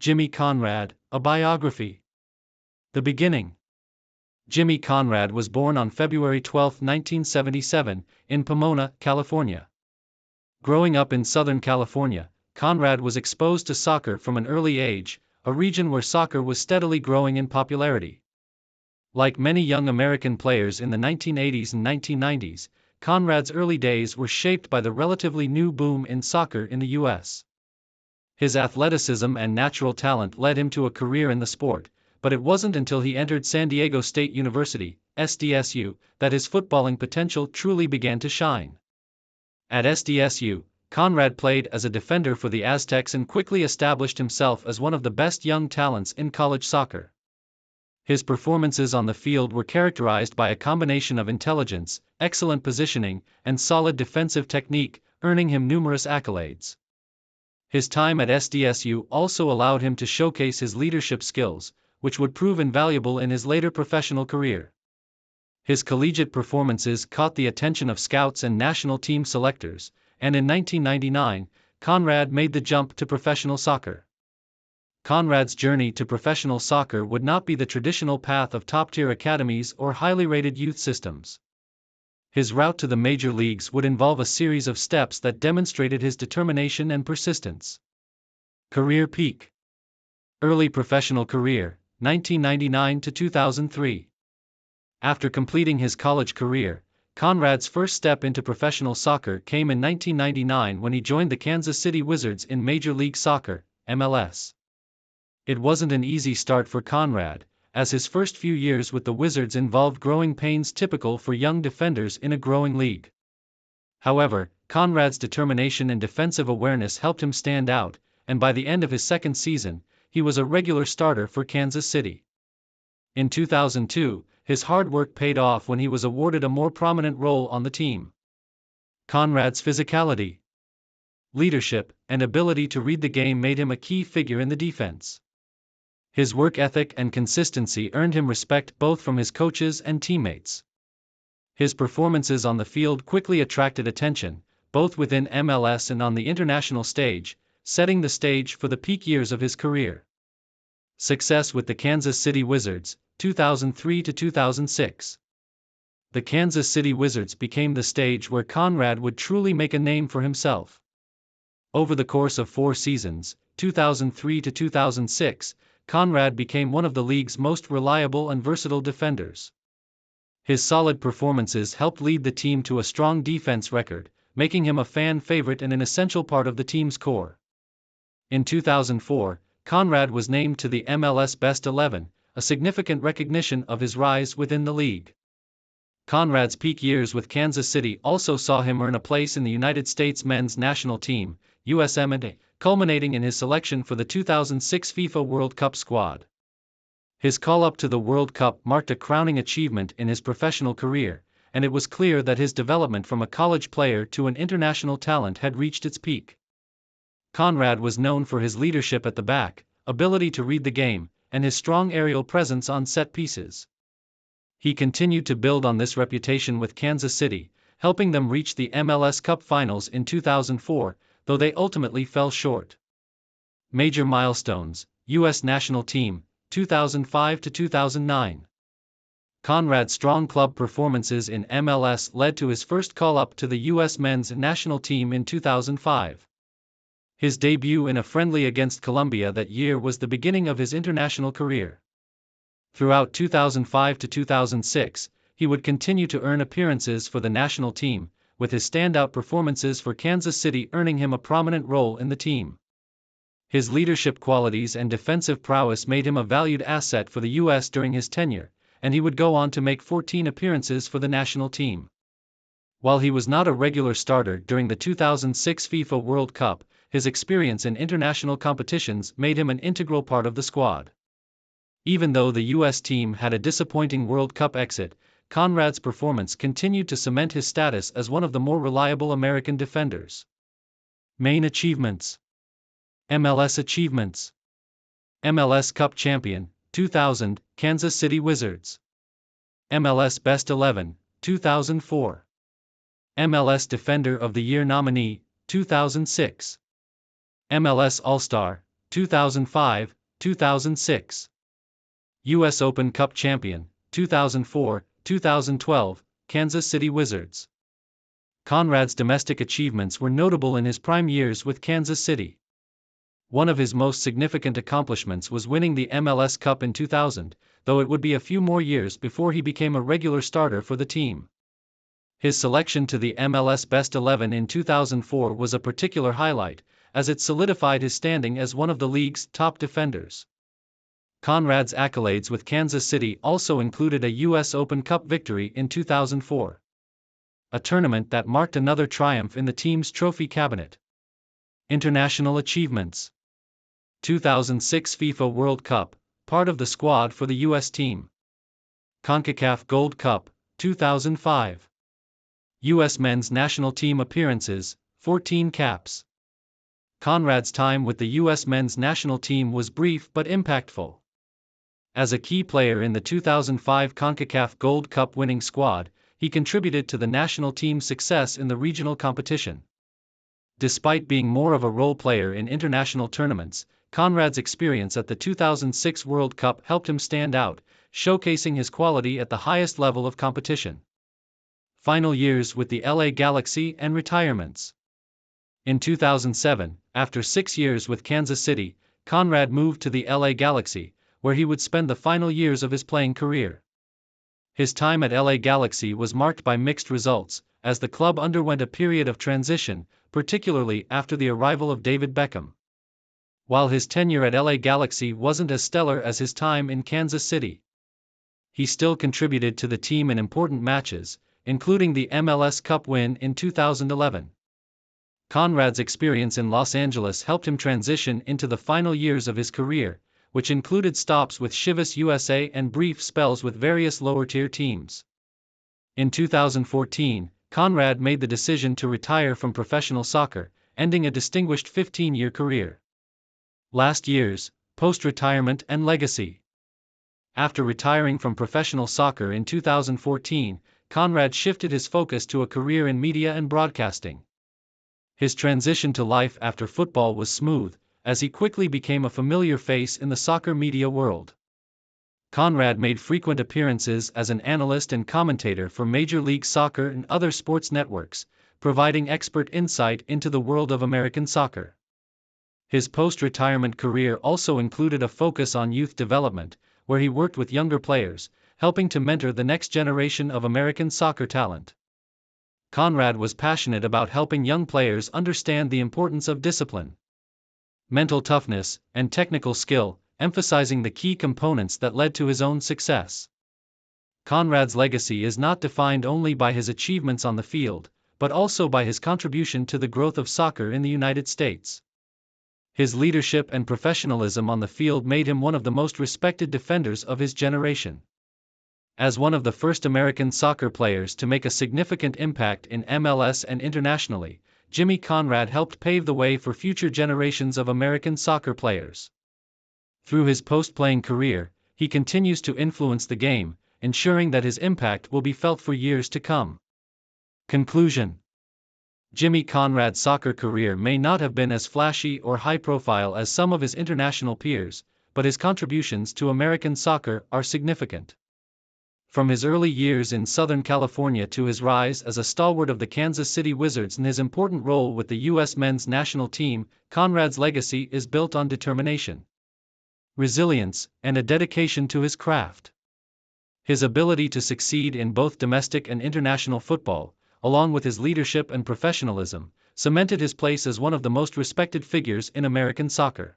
Jimmy Conrad, a biography. The beginning. Jimmy Conrad was born on February 12, 1977, in Pomona, California. Growing up in Southern California, Conrad was exposed to soccer from an early age, a region where soccer was steadily growing in popularity. Like many young American players in the 1980s and 1990s, Conrad's early days were shaped by the relatively new boom in soccer in the U.S. His athleticism and natural talent led him to a career in the sport, but it wasn't until he entered San Diego State University, SDSU, that his footballing potential truly began to shine. At SDSU, Conrad played as a defender for the Aztecs and quickly established himself as one of the best young talents in college soccer. His performances on the field were characterized by a combination of intelligence, excellent positioning, and solid defensive technique, earning him numerous accolades. His time at SDSU also allowed him to showcase his leadership skills, which would prove invaluable in his later professional career. His collegiate performances caught the attention of scouts and national team selectors, and in 1999, Conrad made the jump to professional soccer. Conrad's journey to professional soccer would not be the traditional path of top-tier academies or highly rated youth systems. His route to the major leagues would involve a series of steps that demonstrated his determination and persistence. Career peak. Early professional career, 1999 to 2003. After completing his college career, Conrad's first step into professional soccer came in 1999 when he joined the Kansas City Wizards in Major League Soccer, MLS. It wasn't an easy start for Conrad, as his first few years with the Wizards involved growing pains typical for young defenders in a growing league. However, Conrad's determination and defensive awareness helped him stand out, and by the end of his second season, he was a regular starter for Kansas City. In 2002, his hard work paid off when he was awarded a more prominent role on the team. Conrad's physicality, leadership, and ability to read the game made him a key figure in the defense. His work ethic and consistency earned him respect both from his coaches and teammates. His performances on the field quickly attracted attention, both within MLS and on the international stage, setting the stage for the peak years of his career. Success with the Kansas City Wizards, 2003 to 2006. The Kansas City Wizards became the stage where Conrad would truly make a name for himself. Over the course of 4 seasons, 2003 to 2006, Conrad became one of the league's most reliable and versatile defenders. His solid performances helped lead the team to a strong defense record, making him a fan favorite and an essential part of the team's core. In 2004, Conrad was named to the MLS Best 11, a significant recognition of his rise within the league. Conrad's peak years with Kansas City also saw him earn a place in the United States men's national team, USMNT, culminating in his selection for the 2006 FIFA World Cup squad. His call-up to the World Cup marked a crowning achievement in his professional career, and it was clear that his development from a college player to an international talent had reached its peak. Conrad was known for his leadership at the back, ability to read the game, and his strong aerial presence on set pieces. He continued to build on this reputation with Kansas City, helping them reach the MLS Cup Finals in 2004, though they ultimately fell short. Major milestones: U.S. National Team, 2005 to 2009. Conrad's strong club performances in MLS led to his first call-up to the U.S. men's national team in 2005. His debut in a friendly against Colombia that year was the beginning of his international career. Throughout 2005 to 2006, he would continue to earn appearances for the national team, with his standout performances for Kansas City earning him a prominent role in the team. His leadership qualities and defensive prowess made him a valued asset for the U.S. during his tenure, and he would go on to make 14 appearances for the national team. While he was not a regular starter during the 2006 FIFA World Cup, his experience in international competitions made him an integral part of the squad. Even though the U.S. team had a disappointing World Cup exit, Conrad's performance continued to cement his status as one of the more reliable American defenders. Main achievements. MLS achievements. MLS Cup Champion, 2000, Kansas City Wizards. MLS Best 11, 2004. MLS Defender of the Year nominee, 2006. MLS All-Star, 2005, 2006. U.S. Open Cup champion, 2004, 2012, Kansas City Wizards. Conrad's domestic achievements were notable in his prime years with Kansas City. One of his most significant accomplishments was winning the MLS Cup in 2000, though it would be a few more years before he became a regular starter for the team. His selection to the MLS Best 11 in 2004 was a particular highlight, as it solidified his standing as one of the league's top defenders. Conrad's accolades with Kansas City also included a U.S. Open Cup victory in 2004. A tournament that marked another triumph in the team's trophy cabinet. International achievements. 2006 FIFA World Cup, part of the squad for the U.S. team. CONCACAF Gold Cup, 2005. U.S. Men's National Team appearances, 14 caps. Conrad's time with the U.S. Men's National Team was brief but impactful. As a key player in the 2005 CONCACAF Gold Cup winning squad, he contributed to the national team's success in the regional competition. Despite being more of a role player in international tournaments, Conrad's experience at the 2006 World Cup helped him stand out, showcasing his quality at the highest level of competition. Final years with the LA Galaxy and retirements. In 2007, after 6 years with Kansas City, Conrad moved to the LA Galaxy, where he would spend the final years of his playing career. His time at LA Galaxy was marked by mixed results, as the club underwent a period of transition, particularly after the arrival of David Beckham. While his tenure at LA Galaxy wasn't as stellar as his time in Kansas City, he still contributed to the team in important matches, including the MLS Cup win in 2011. Conrad's experience in Los Angeles helped him transition into the final years of his career, which included stops with Chivas USA and brief spells with various lower-tier teams. In 2014, Conrad made the decision to retire from professional soccer, ending a distinguished 15-year career. Last years, post-retirement and legacy. After retiring from professional soccer in 2014, Conrad shifted his focus to a career in media and broadcasting. His transition to life after football was smooth, as he quickly became a familiar face in the soccer media world. Conrad made frequent appearances as an analyst and commentator for Major League Soccer and other sports networks, providing expert insight into the world of American soccer. His post-retirement career also included a focus on youth development, where he worked with younger players, helping to mentor the next generation of American soccer talent. Conrad was passionate about helping young players understand the importance of discipline, mental toughness, and technical skill, emphasizing the key components that led to his own success. Conrad's legacy is not defined only by his achievements on the field, but also by his contribution to the growth of soccer in the United States. His leadership and professionalism on the field made him one of the most respected defenders of his generation. As one of the first American soccer players to make a significant impact in MLS and internationally, Jimmy Conrad helped pave the way for future generations of American soccer players. Through his post-playing career, he continues to influence the game, ensuring that his impact will be felt for years to come. Conclusion. Jimmy Conrad's soccer career may not have been as flashy or high-profile as some of his international peers, but his contributions to American soccer are significant. From his early years in Southern California to his rise as a stalwart of the Kansas City Wizards and his important role with the U.S. men's national team, Conrad's legacy is built on determination, resilience, and a dedication to his craft. His ability to succeed in both domestic and international football, along with his leadership and professionalism, cemented his place as one of the most respected figures in American soccer.